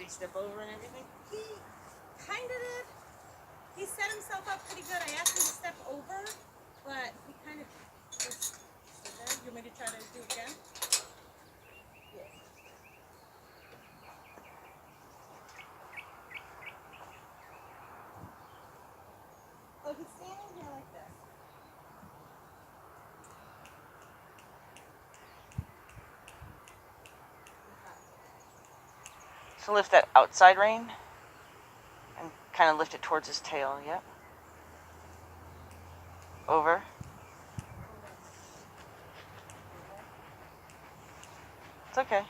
step over and everything? He kind of did. He set himself up pretty good. I asked him to step over, but he kind of just stood there. You want me to try to do it again? Yeah. Oh, he's standing here like this. So lift that outside rein and kind of lift it towards his tail. Yep. Over. It's okay.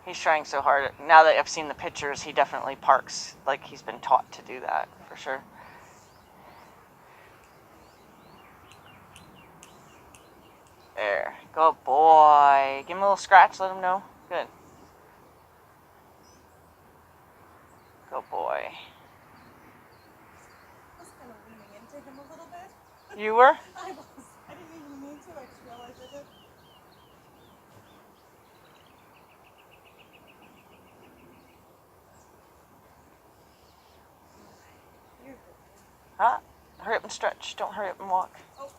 He's trying so hard. Now that I've seen the pictures, he definitely parks like he's been taught to do that, for sure. There. Good boy. Give him a little scratch, let him know. Good. Good boy. I was kind of leaning into him a little bit. You were? I was. I didn't even mean to. I just realized I did. You're good. Huh? Hurry up and stretch. Don't hurry up and walk. Oh.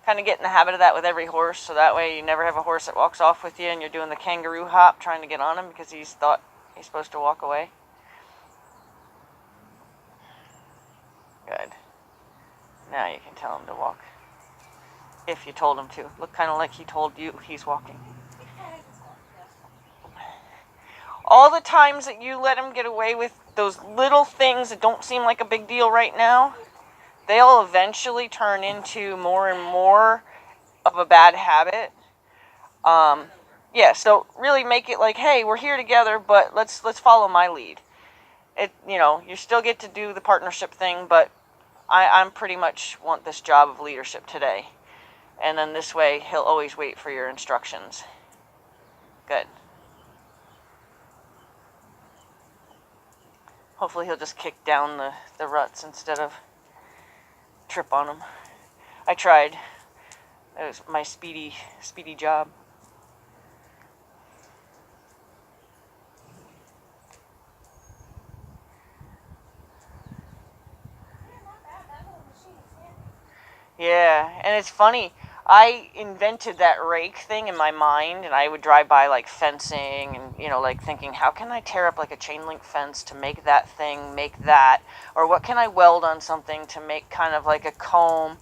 Kind of get in the habit of that with every horse, so that way you never have a horse that walks off with you and you're doing the kangaroo hop trying to get on him because he's thought he's supposed to walk away. Good. Now you can tell him to walk. If you told him to. Look kind of like he told you he's walking. All the times that you let him get away with those little things that don't seem like a big deal right now, they'll eventually turn into more and more of a bad habit. Yeah, so really make it like, hey, we're here together, but let's follow my lead. You still get to do the partnership thing, but I'm pretty much want this job of leadership today. And then this way, he'll always wait for your instructions. Good. Hopefully he'll just kick down the ruts instead of trip on them. I tried. It was my speedy job. Yeah, and it's funny. I invented that rake thing in my mind, and I would drive by like fencing and, like thinking, how can I tear up like a chain link fence to make that thing, make that? Or what can I weld on something to make kind of like a comb?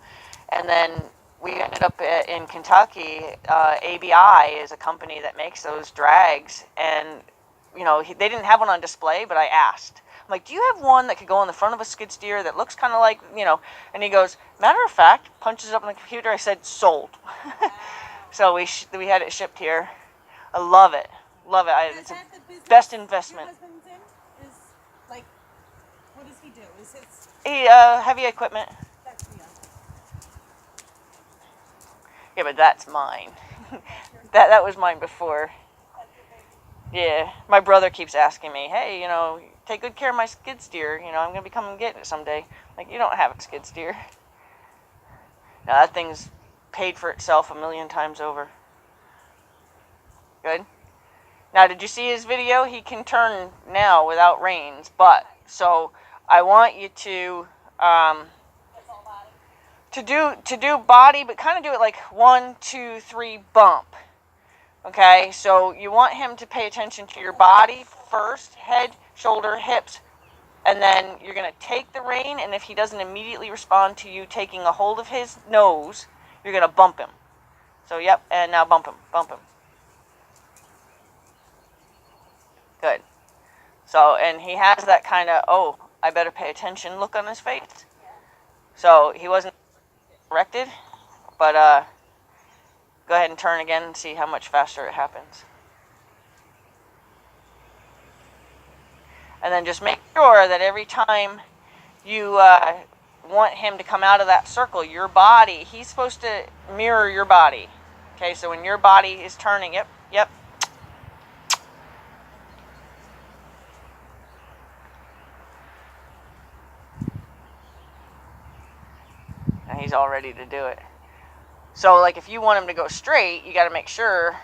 And then we ended up in Kentucky. ABI is a company that makes those drags, and, they didn't have one on display, but I asked. I'm like, do you have one that could go on the front of a skid steer that looks kind of like, and he goes, matter of fact, punches it up on the computer. I said, sold. Wow. So we had it shipped here. I love it. Love it. It's the best investment. Your husband's in is like, what does he do? Is it? He, heavy equipment. That's the other. Yeah, but that's mine. that was mine before. Yeah, my brother keeps asking me, hey, take good care of my skid steer. I'm going to be coming and getting it someday. Like, you don't have a skid steer. Now, that thing's paid for itself 1,000,000 times over. Good. Now, did you see his video? He can turn now without reins, but, so, I want you to do body, but kind of do it like 1, 2, 3, bump. Okay, so you want him to pay attention to your body first, head, shoulder, hips, and then you're going to take the rein, and if he doesn't immediately respond to you taking a hold of his nose, you're going to bump him. So, yep, and now bump him, bump him. Good. So, and he has that kind of, oh, I better pay attention look on his face. So, he wasn't corrected, but, go ahead and turn again and see how much faster it happens. And then just make sure that every time you want him to come out of that circle, your body, he's supposed to mirror your body. Okay, so when your body is turning, yep. Now he's all ready to do it. So like if you want him to go straight, you got to make sure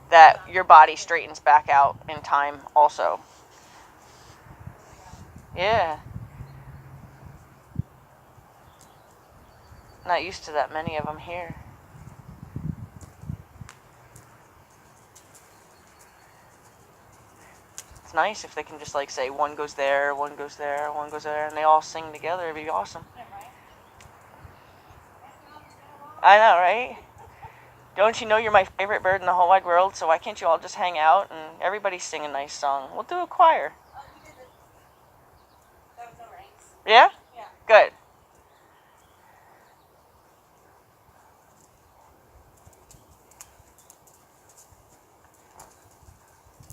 that your body straightens back out in time also. Yeah. Not used to that many of them here. It's nice if they can just like say one goes there, one goes there, one goes there, and they all sing together. It'd be awesome. I know, right? Don't you know you're my favorite bird in the whole wide world? So why can't you all just hang out and everybody sing a nice song? We'll do a choir. That was no reins. Yeah? Yeah. Good.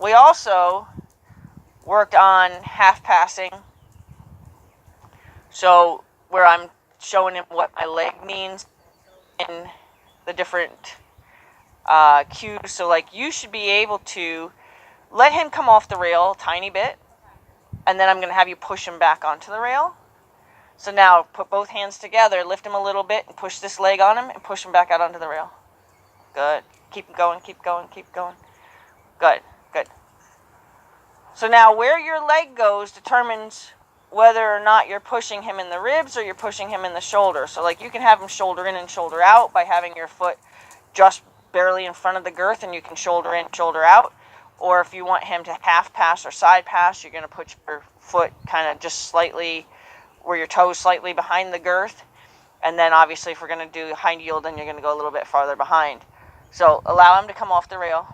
We also worked on half passing. So where I'm showing him what my leg means in the different cues. So like you should be able to let him come off the rail a tiny bit, and then I'm going to have you push him back onto the rail. So now put both hands together, lift him a little bit, and push this leg on him, and push him back out onto the rail. Good. Keep going, keep going, keep going. Good, good. So now where your leg goes determines whether or not you're pushing him in the ribs or you're pushing him in the shoulder. So like you can have him shoulder in and shoulder out by having your foot just barely in front of the girth, and you can shoulder in, shoulder out. Or if you want him to half pass or side pass, you're going to put your foot kind of just slightly, where your toes slightly behind the girth. And then obviously if we're going to do hind yield, then you're going to go a little bit farther behind. So allow him to come off the rail.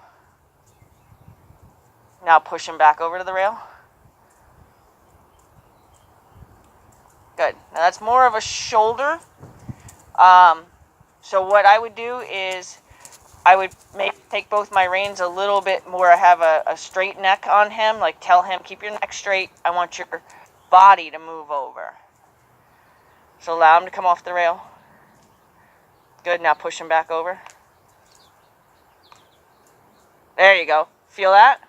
Now push him back over to the rail. Good. Now that's more of a shoulder. So what I would do is I would maybe take both my reins a little bit more. I have a straight neck on him. Like tell him, keep your neck straight. I want your body to move over. So allow him to come off the rail. Good. Now push him back over. There you go. Feel that?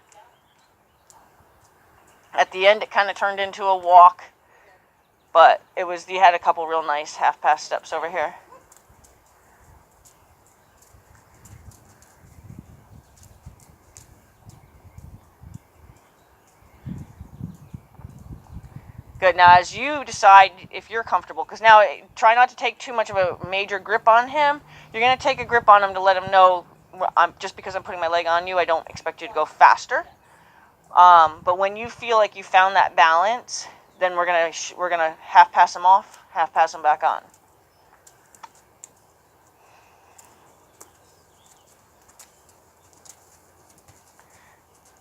At the end, it kind of turned into a walk, but you had a couple real nice half-pass steps over here. Good. Now, as you decide if you're comfortable, because now try not to take too much of a major grip on him. You're going to take a grip on him to let him know, just because I'm putting my leg on you, I don't expect you to go faster. But when you feel like you found that balance, then we're gonna half pass him off, half pass him back on.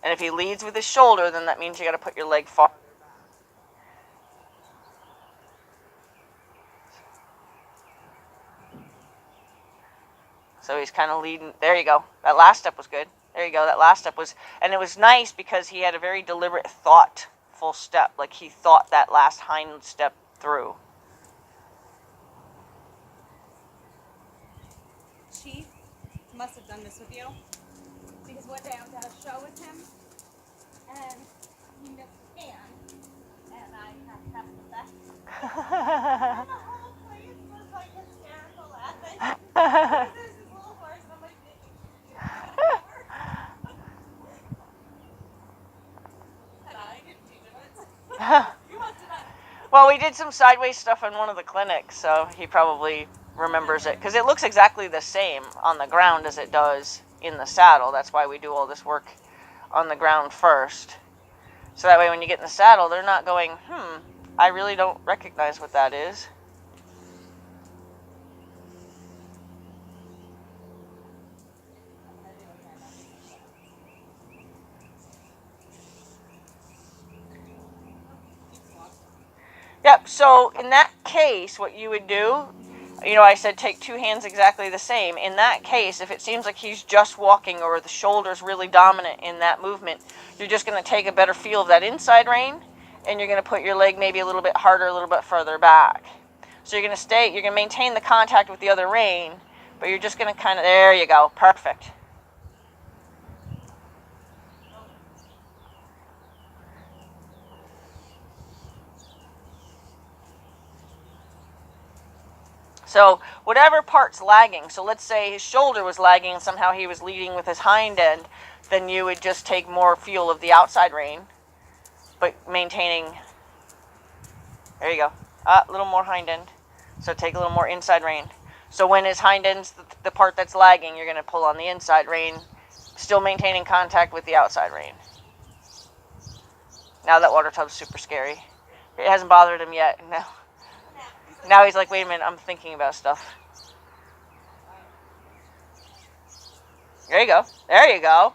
And if he leads with his shoulder, then that means you got to put your leg far. So he's kind of leading. There you go. That last step was good. There you go. That last step was, and it was nice because he had a very deliberate, thoughtful step. Like he thought that last hind step through. Chief must have done this with you, because one day I was at a show with him, and he missed his hand, and I have the best. And the whole place was like hysterical laughing. There's this little horse, and I'm like, and I didn't teach him it. You must have done it. Well, we did some sideways stuff in one of the clinics, so he probably remembers it, because it looks exactly the same on the ground as it does in the saddle. That's why we do all this work on the ground first. So that way when you get in the saddle, they're not going, I really don't recognize what that is. Yep, so in that case, what you would do, I said take two hands exactly the same. In that case, if it seems like he's just walking or the shoulder's really dominant in that movement, you're just going to take a better feel of that inside rein, and you're going to put your leg maybe a little bit harder, a little bit further back. So you're going to maintain the contact with the other rein, but you're just going to there you go, perfect. So whatever part's lagging, so let's say his shoulder was lagging and somehow he was leading with his hind end, then you would just take more feel of the outside rein, but maintaining, there you go, a little more hind end. So take a little more inside rein. So when his hind end's the part that's lagging, you're going to pull on the inside rein, still maintaining contact with the outside rein. Now that water tub's super scary. It hasn't bothered him yet. No. Now he's like, wait a minute, I'm thinking about stuff. There you go. There you go.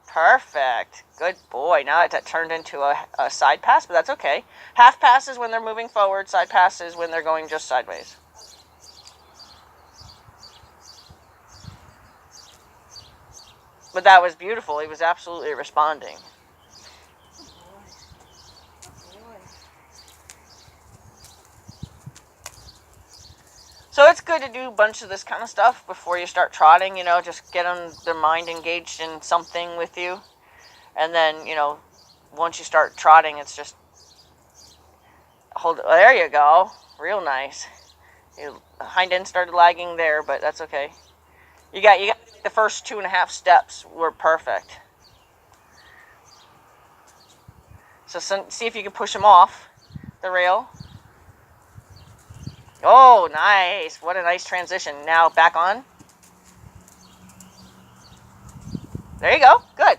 Perfect. Good boy. Now that turned into a side pass, but that's okay. Half passes when they're moving forward, side passes when they're going just sideways. But that was beautiful. He was absolutely responding. So it's good to do a bunch of this kind of stuff before you start trotting, you know, just get them, their mind engaged in something with you. And then, you know, once you start trotting, it's just, there you go. Real nice. Your hind end started lagging there, but that's okay. You got the first 2.5 steps were perfect. So see if you can push him off the rail. Oh, nice. What a nice transition. Now back on. There you go. Good.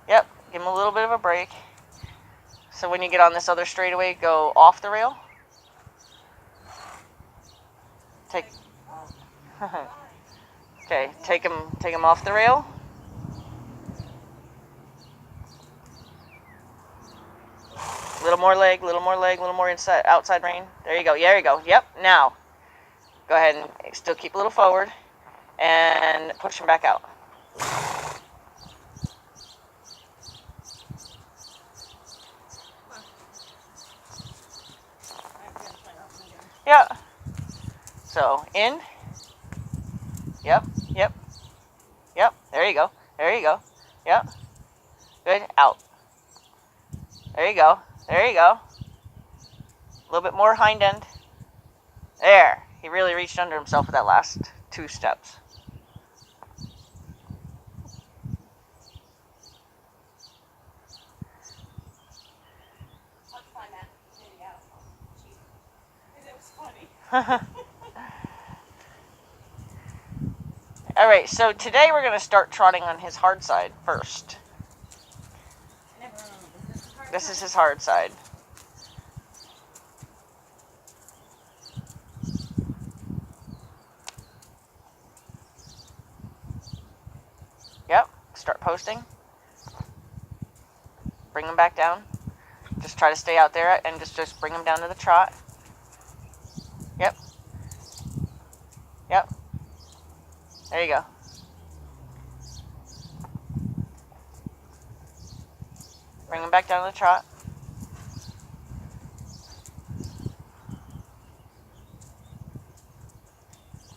Yep. Give him a little bit of a break. So when you get on this other straightaway, go off the rail. Okay, take him off the rail. Little more leg, little more inside, outside rein. There you go. There you go. Yep. Now, go ahead and still keep a little forward and push him back out. Yeah. So in. Yep. Yep. Yep. There you go. There you go. Yep. Good. Out. There you go. There you go. A little bit more hind end. There. He really reached under himself with that last 2 steps. I'll find that video. It was funny. All right, so today we're going to start trotting on his hard side first. This is his hard side. Yep, start posting. Bring him back down. Just try to stay out there and just bring him down to the trot. Yep. Yep. There you go. Bring him back down to the trot.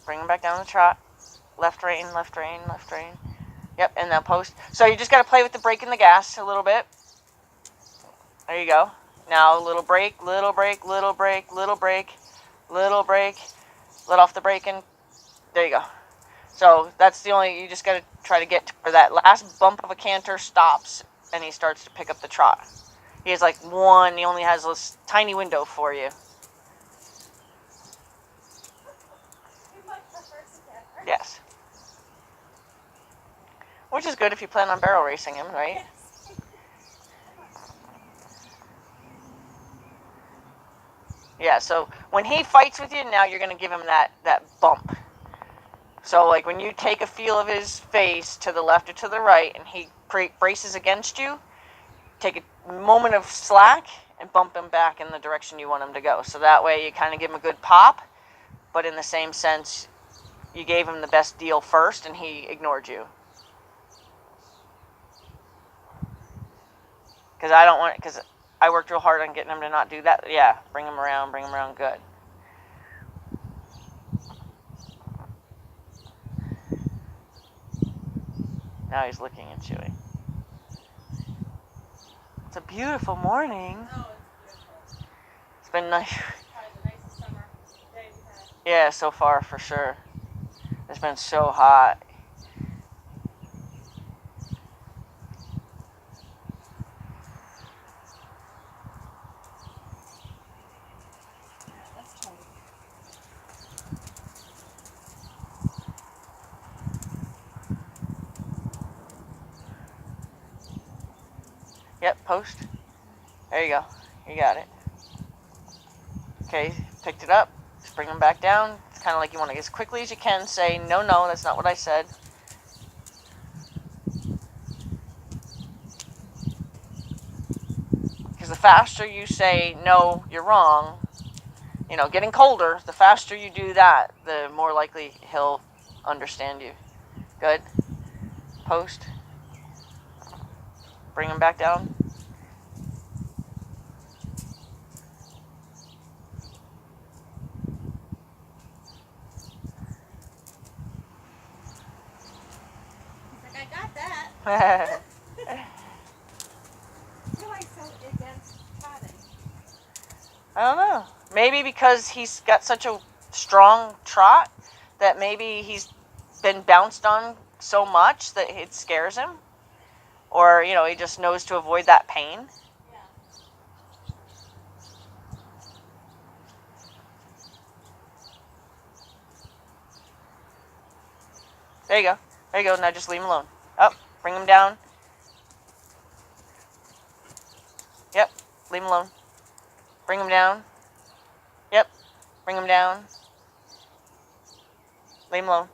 Bring him back down to the trot. Left rein, left rein, left rein. Yep, and now post. So you just got to play with the brake and the gas a little bit. There you go. Now a little brake, little brake, little brake, little brake, little brake. Let off the brake and there you go. So that's the only, you just got to try to get to where that last bump of a canter stops and he starts to pick up the trot. He has like one, he only has this tiny window for you. Yes. Which is good if you plan on barrel racing him, right? Yes. Yeah, so when he fights with you, now you're going to give him that bump. So like when you take a feel of his face to the left or to the right and he braces against you, take a moment of slack and bump him back in the direction you want him to go. So that way you kind of give him a good pop, but in the same sense, you gave him the best deal first and he ignored you. Because I worked real hard on getting him to not do that. Yeah, bring him around, good. Now he's licking and chewing. It's a beautiful morning. Oh, it's beautiful. It's been nice. Probably the nicest summer day Yeah, so far for sure. It's been so hot. That's Tony. Yep, post. There you go. You got it. Okay, picked it up. Just bring them back down. It's kind of like you want to, as quickly as you can, say, no, no, that's not what I said. Because the faster you say, no, you're wrong, getting colder, the faster you do that, the more likely he'll understand you. Good. Post. Bring him back down. He's like, I got that. I You're like so against trotting. don't know. Maybe because he's got such a strong trot that maybe he's been bounced on so much that it scares him. Or, he just knows to avoid that pain. Yeah. There you go. There you go. Now just leave him alone. Up. Bring him down. Yep. Leave him alone. Bring him down. Yep. Bring him down. Leave him alone.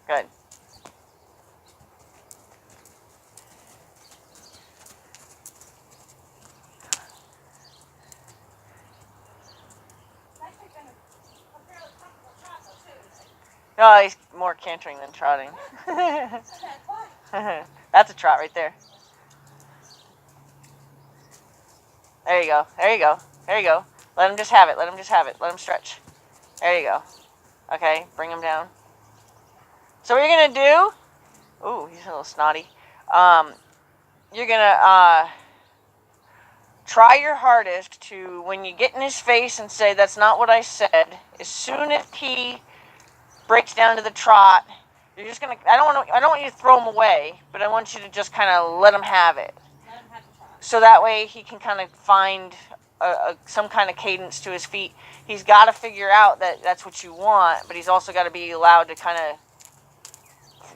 Good. It's actually been a fairly comfortable trot though too. No, he's more cantering than trotting. Okay, what? That's a trot right there. There you go. There you go. There you go. Let him just have it. Let him just have it. Let him stretch. There you go. Okay, bring him down. So what you're going to do... Ooh, he's a little snotty. You're going to try your hardest to, when you get in his face and say, that's not what I said, as soon as he breaks down to the trot, you're just going to... I don't want you to throw him away, but I want you to just kind of let him have it. Let him have the trot. So that way he can kind of find some kind of cadence to his feet. He's got to figure out that that's what you want, but he's also got to be allowed to kind of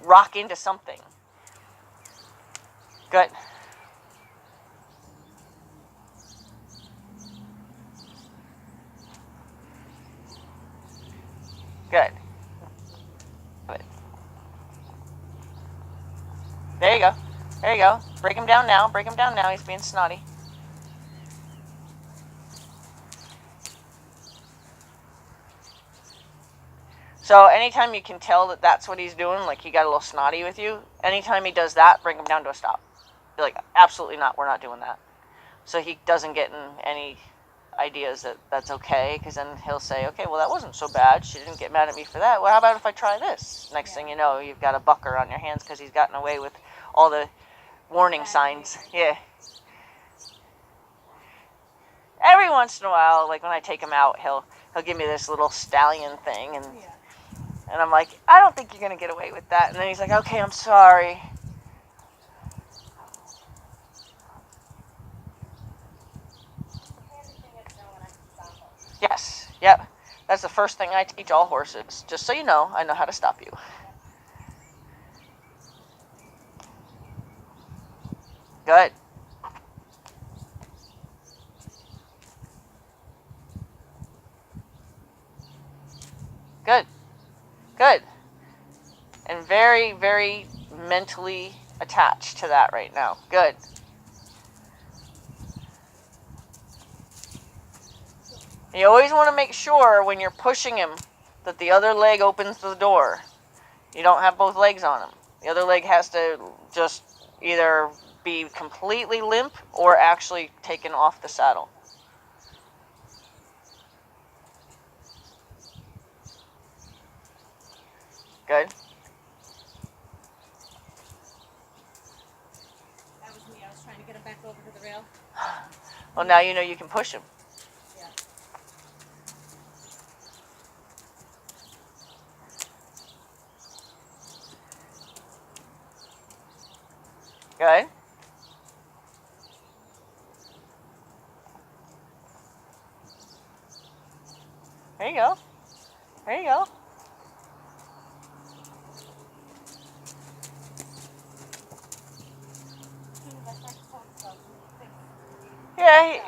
rock into something. Good. Good. Good. There you go. There you go. Break him down now. Break him down now. He's being snotty. So anytime you can tell that that's what he's doing, like he got a little snotty with you, anytime he does that, bring him down to a stop. Be like, absolutely not, we're not doing that. So he doesn't get in any ideas that that's okay, because then he'll say, okay, well, that wasn't so bad. She didn't get mad at me for that. Well, how about if I try this? Next thing you know, you've got a bucker on your hands because he's gotten away with all the warning signs. Yeah. Every once in a while, like when I take him out, he'll give me this little stallion thing, and I'm like, I don't think you're going to get away with that. And then he's like, okay, I'm sorry. Yes, yep. That's the first thing I teach all horses. Just so you know, I know how to stop you. Good. Good. Good. And very, very mentally attached to that right now. Good. You always want to make sure when you're pushing him that the other leg opens the door. You don't have both legs on him. The other leg has to just either be completely limp or actually taken off the saddle. Good. That was me. I was Well, now you know you can push them. Yeah. Good. There you go. There you go. Yeah, he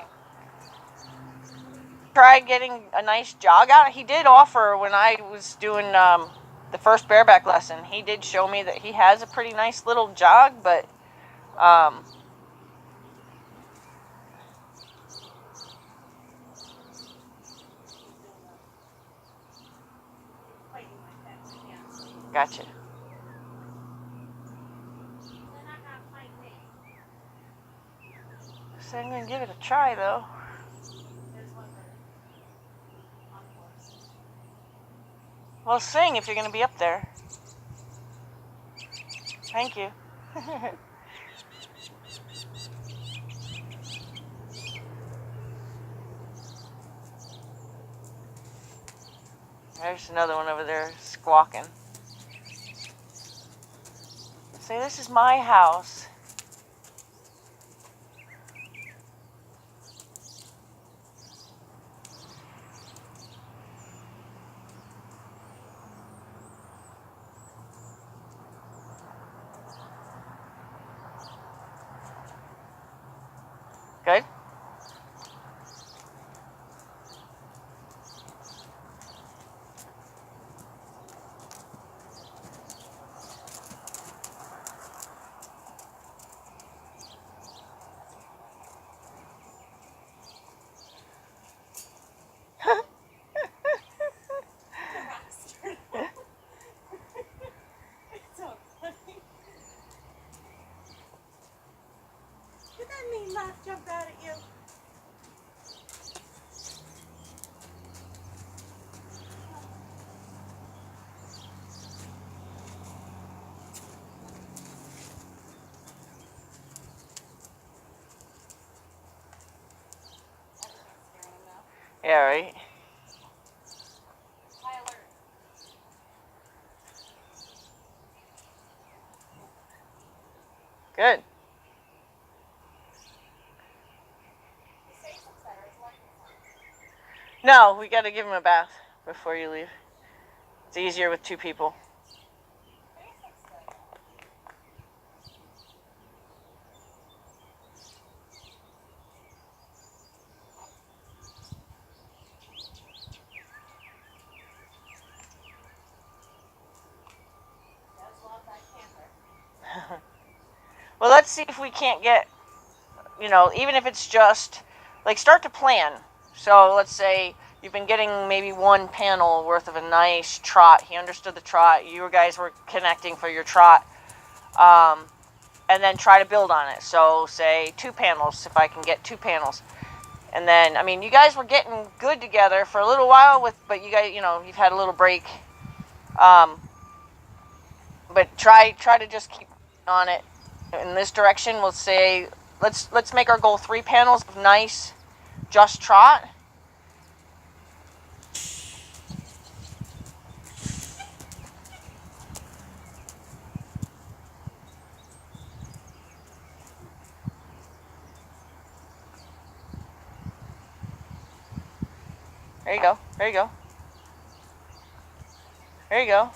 tried getting a nice jog out. He did offer when I was doing the first bareback lesson. He did show me that he has a pretty nice little jog, but gotcha. So I'm gonna give it a try though. Well, sing if you're gonna be up there. Thank you. There's another one over there squawking. Say, this is my house. Good? It's so funny. Did that mean laugh jump out at you? Yeah, right? Good. No, we gotta give him a bath before you leave. It's easier with two people. Well, let's see if we can't get, even if it's just, like, start to plan. So let's say you've been getting maybe one panel worth of a nice trot. He understood the trot. You guys were connecting for your trot. And then try to build on it. So say 2 panels, if I can get 2 panels. And then, I mean, you guys were getting good together for a little while, but you guys, you've had a little break. But try to just keep on it. In this direction, we'll say, let's make our goal 3 panels of nice, just trot. There you go. There you go. There you go.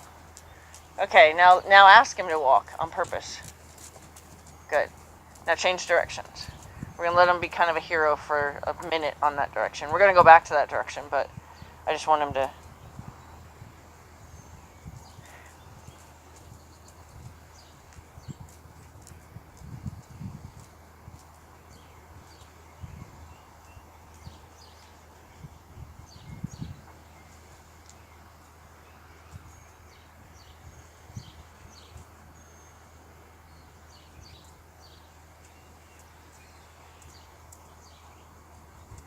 Okay, now ask him to walk on purpose. Good. Now change directions. We're going to let him be kind of a hero for a minute on that direction. We're going to go back to that direction, but I just want him to...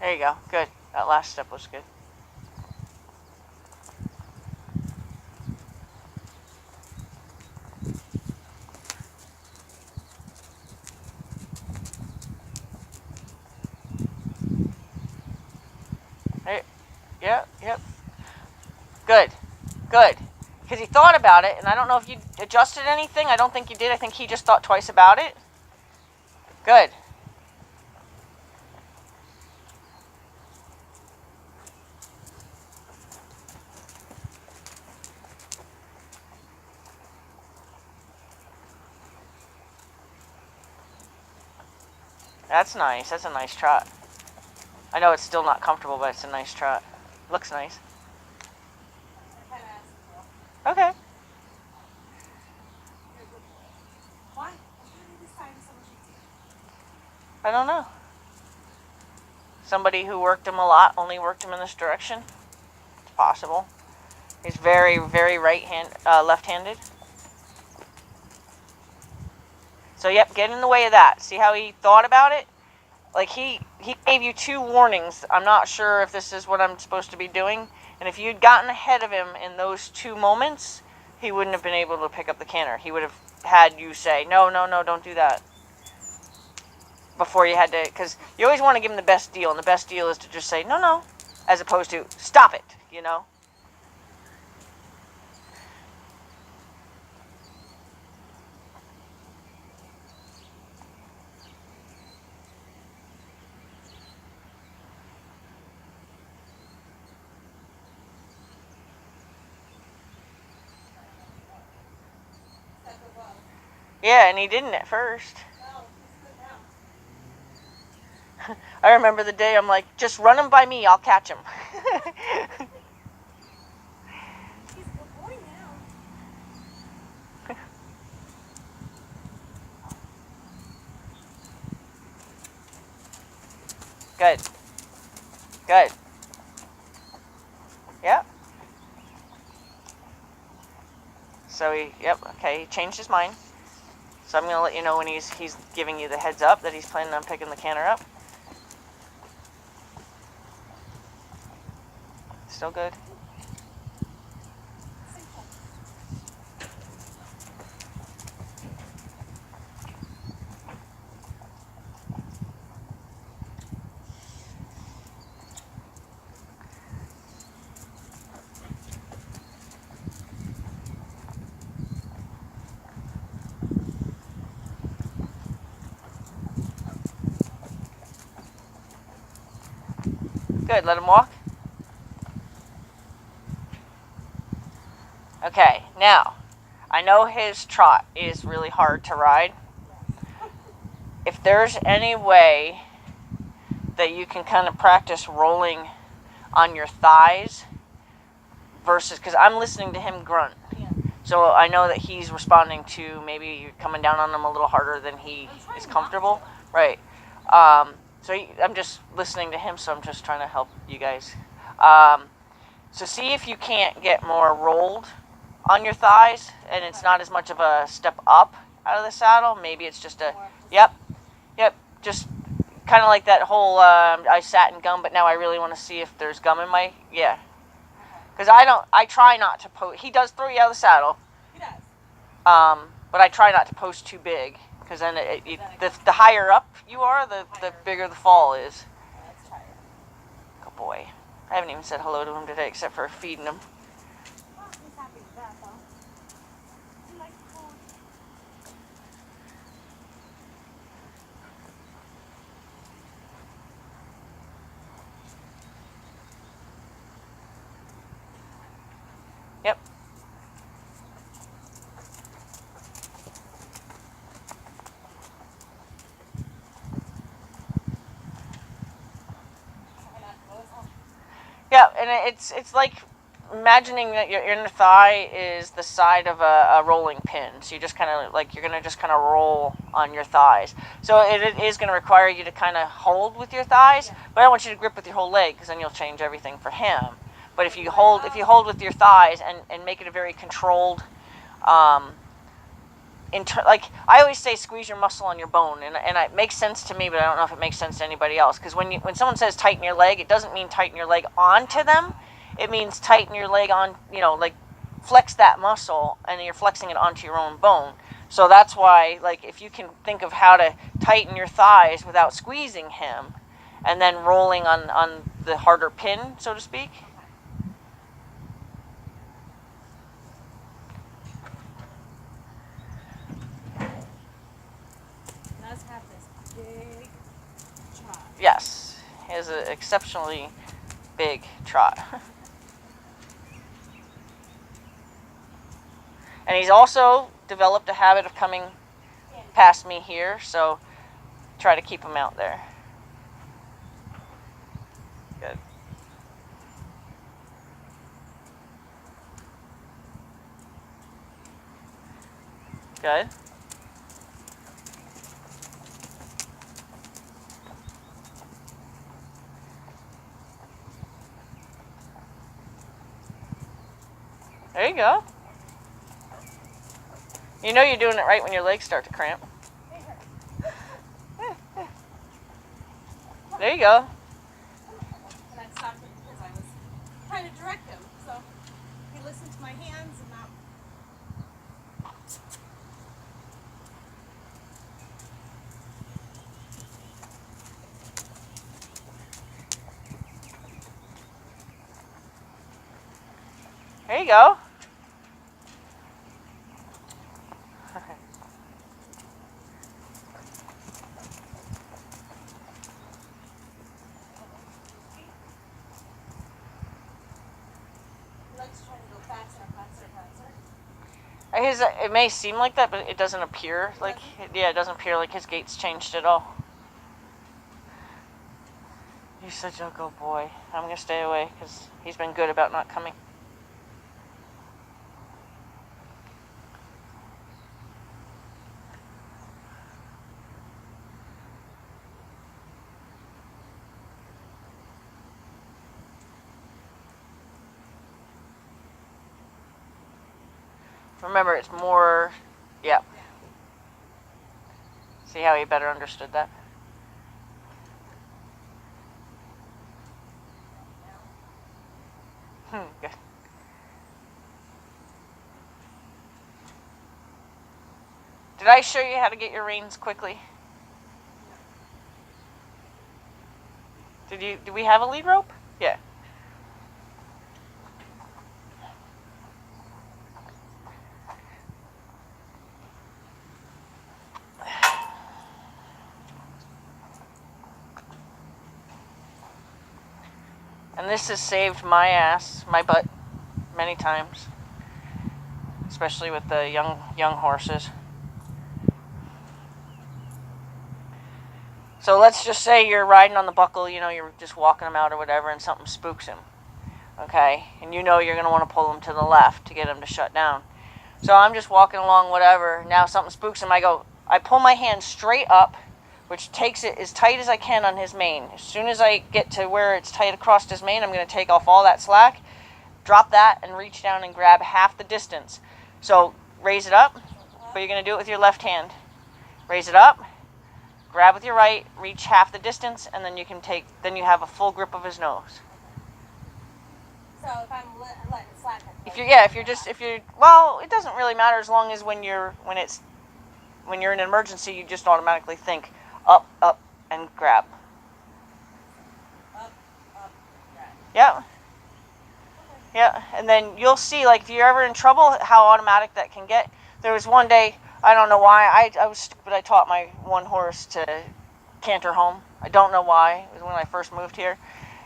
There you go. Good. That last step was good. Good. Good. Because he thought about it, and I don't know if you adjusted anything. I don't think you did. I think he just thought twice about it. Good. That's nice. That's a nice trot. I know it's still not comfortable, but it's a nice trot. Looks nice. Okay. Why? I don't know. Somebody who worked him a lot only worked him in this direction. It's possible. He's very, very left-handed. So yep, get in the way of that. See how he thought about it? Like he gave you 2 warnings. I'm not sure if this is what I'm supposed to be doing. And if you'd gotten ahead of him in those 2 moments, he wouldn't have been able to pick up the canter. He would have had you say, no, don't do that. Before you had to, because you always want to give him the best deal. And the best deal is to just say, no, as opposed to, stop it, you know? Yeah, and he didn't at first. I remember the day I'm like, just run him by me, I'll catch him. He's a good boy now. Good. Good. Yep. So he changed his mind. So I'm going to let you know when he's giving you the heads up that he's planning on picking the canter up. Still good. Good, let him walk. Okay, now, I know his trot is really hard to ride. If there's any way that you can kind of practice rolling on your thighs versus, because I'm listening to him grunt. Yeah. So I know that he's responding to maybe you're coming down on him a little harder than he is comfortable. Right. So I'm just listening to him, so I'm just trying to help you guys. So see if you can't get more rolled on your thighs, and it's not as much of a step up out of the saddle. Maybe it's just a, yep, just kind of like that whole, I sat in gum, but now I really want to see if there's gum in my, yeah. Because I try not to post, he does throw you out of the saddle. He does. But I try not to post too big, because then the higher up you are, the bigger the fall is. Let's try it. Good boy. I haven't even said hello to him today, except for feeding him. Oh, he's happy with that, though. He likes food. Yep. Yeah, and it's like imagining that your inner thigh is the side of a rolling pin. So you just kind of like you're gonna just kind of roll on your thighs. So it is gonna require you to kind of hold with your thighs, but I don't want you to grip with your whole leg because then you'll change everything for him. But if you hold with your thighs and make it a very controlled, like I always say, squeeze your muscle on your bone, and it makes sense to me, but I don't know if it makes sense to anybody else. Because when someone says tighten your leg, it doesn't mean tighten your leg onto them. It means tighten your leg on, like flex that muscle, and you're flexing it onto your own bone. So that's why, like, if you can think of how to tighten your thighs without squeezing him, and then rolling on the harder pin, so to speak. an exceptionally big trot. And he's also developed a habit of coming past me here, so try to keep him out there. Good. Good. There you go. You know you're doing it right when your legs start to cramp. There you go. And I stopped him because I was trying to direct him. So he listened to my hands and not. There you go. It may seem like that, but it doesn't appear like, it doesn't appear like his gait's changed at all. You're such a good boy. I'm going to stay away because he's been good about not coming. Remember, it's more, yeah. See how he better understood that? Good. Did I show you how to get your reins quickly? Do we have a lead rope? Yeah. And this has saved my butt, many times, especially with the young horses. So let's just say you're riding on the buckle, you're just walking him out or whatever, and something spooks him, okay? And you're going to want to pull him to the left to get him to shut down. So I'm just walking along, whatever. Now something spooks him. I pull my hand straight up, which takes it as tight as I can on his mane. As soon as I get to where it's tight across his mane, I'm going to take off all that slack, drop that, and reach down and grab half the distance. So raise it up, but you're going to do it with your left hand. Raise it up, grab with your right, reach half the distance, and then then you have a full grip of his nose. So if I'm letting it slack. Well, it doesn't really matter as long as when you're in an emergency, you just automatically think up, and grab. Up, grab. Yeah. Okay. Yeah, and then you'll see, like, if you're ever in trouble, how automatic that can get. There was one day, I don't know why, I was stupid, I taught my one horse to canter home. I don't know why. It was when I first moved here.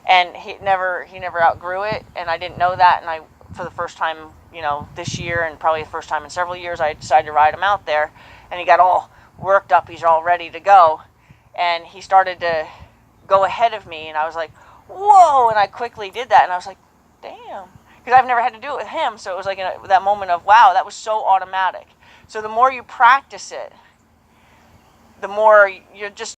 And he never outgrew it, and I didn't know that, and for the first time, this year, and probably the first time in several years, I decided to ride him out there, and he got all worked up, he's all ready to go, and he started to go ahead of me, and I was like, whoa, and I quickly did that, and I was like, damn, because I've never had to do it with him, so it was like that moment of, wow, that was so automatic. So the more you practice it, the more you're just